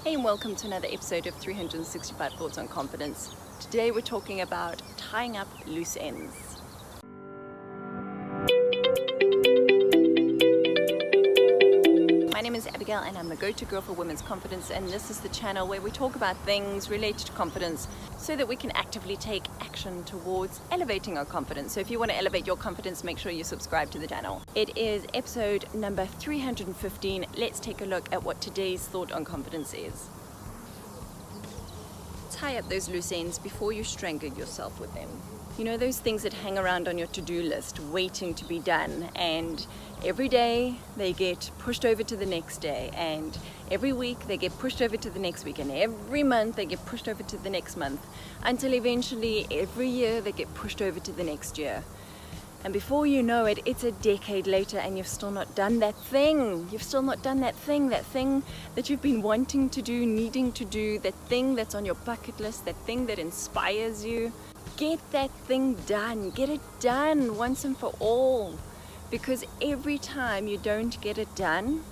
Hey, and welcome to another episode of 365 Thoughts on Confidence. Today we're talking about tying up loose ends. My name is Abigail and I'm the go-to girl for women's confidence, and this is the channel where we talk about things related to confidence so that we can actively take action towards elevating our confidence. So if you want to elevate your confidence, make sure you subscribe to the channel. It is episode number 315. Let's take a look at what today's thought on confidence is. Tie up those loose ends before you strangle yourself with them. You know, those things that hang around on your to-do list waiting to be done, and every day they get pushed over to the next day, and every week they get pushed over to the next week, and every month they get pushed over to the next month, until eventually every year they get pushed over to the next year. And before you know it, it's a decade later and you've still not done that thing. You've still not done that thing that you've been wanting to do, needing to do, that thing that's on your bucket list, that thing that inspires you. Get that thing done. Get it done once and for all. Because every time you don't get it done,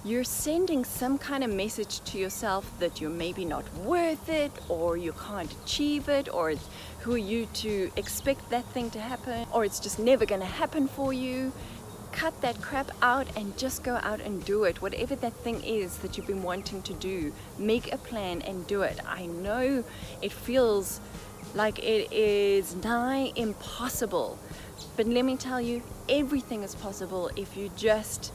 you're sending some kind of message to yourself that you're maybe not worth it, or you can't achieve it, or it's, who are you to expect that thing to happen, or it's just never going to happen for you. Cut that crap out and just go out and do it. Whatever that thing is that you've been wanting to do, make a plan and do it. I know it feels like it is nigh impossible, but let me tell you, everything is possible if you just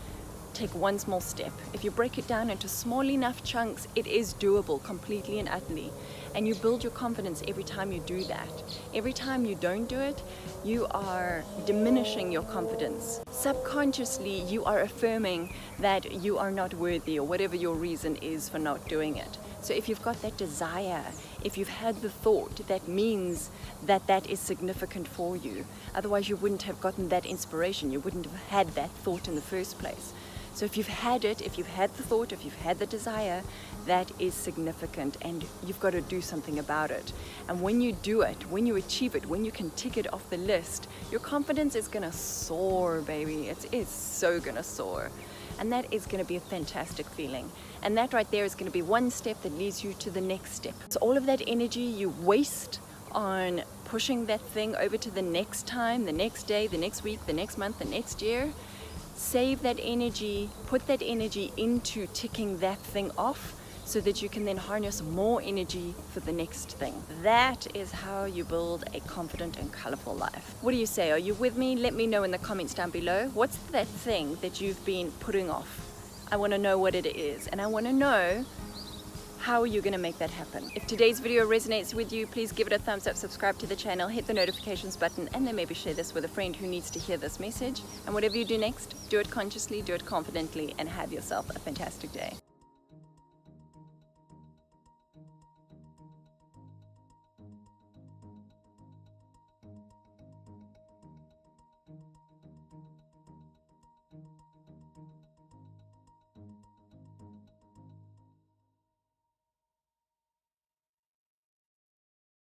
take one small step. If you break it down into small enough chunks, it is doable completely and utterly. And you build your confidence every time you do that. Every time you don't do it, you are diminishing your confidence. Subconsciously, you are affirming that you are not worthy, or whatever your reason is for not doing it. So if you've got that desire, if you've had the thought, that means that that is significant for you. Otherwise, you wouldn't have gotten that inspiration. You wouldn't have had that thought in the first place. So if you've had it, if you've had the thought, if you've had the desire, that is significant, and you've got to do something about it. And when you do it, when you achieve it, when you can tick it off the list, your confidence is going to soar, baby. It is so going to soar. And that is going to be a fantastic feeling. And that right there is going to be one step that leads you to the next step. So all of that energy you waste on pushing that thing over to the next time, the next day, the next week, the next month, the next year, save that energy, put that energy into ticking that thing off so that you can then harness more energy for the next thing. That is how you build a confident and colorful life. What do you say? Are you with me? Let me know in the comments down below. What's that thing that you've been putting off? I want to know what it is, and I want to know how are you going to make that happen. If today's video resonates with you, please give it a thumbs up, subscribe to the channel, hit the notifications button, and then maybe share this with a friend who needs to hear this message. And whatever you do next, do it consciously, do it confidently, and have yourself a fantastic day.